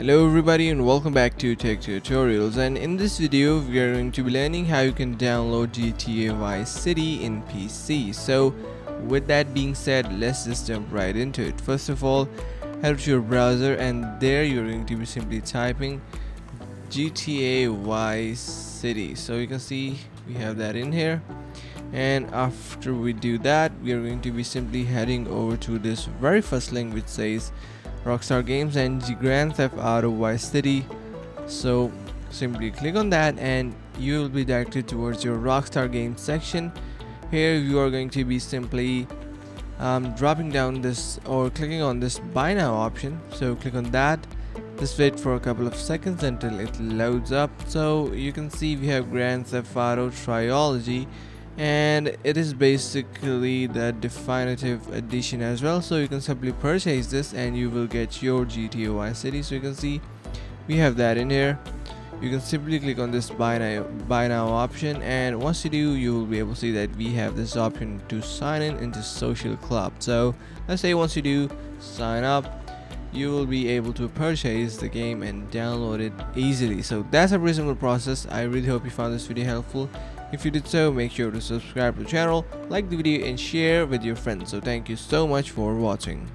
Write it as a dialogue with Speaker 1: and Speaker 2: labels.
Speaker 1: Hello everybody and welcome back to Tech Tutorials, and in this video we are going to be learning how you can download GTA Vice City in PC. So with that being said, let's just jump right into it. First of all, head to your browser and there you're going to be simply typing GTA Vice City. So you can see we have that in here, and after we do that we are going to be simply heading over to this very first link which says Rockstar Games and Grand Theft Auto Vice City. So simply click on that and you will be directed towards your Rockstar Games section. Here you are going to be simply dropping down this or clicking on this buy now option. So click on that. Just wait for a couple of seconds until it loads up. So you can see we have Grand Theft Auto Trilogy, and it is basically the definitive edition as well. So you can simply purchase this and you will get your GTA Vice City. So you can see we have that in here. You can simply click on this buy now option, and once you do you will be able to see that we have this option to sign in into Social Club. So let's say once you do sign up, you will be able to purchase the game and download it easily. So that's a pretty simple process. I really hope you found this video helpful. If you did so, make sure to subscribe to the channel, like the video and share with your friends. So thank you so much for watching.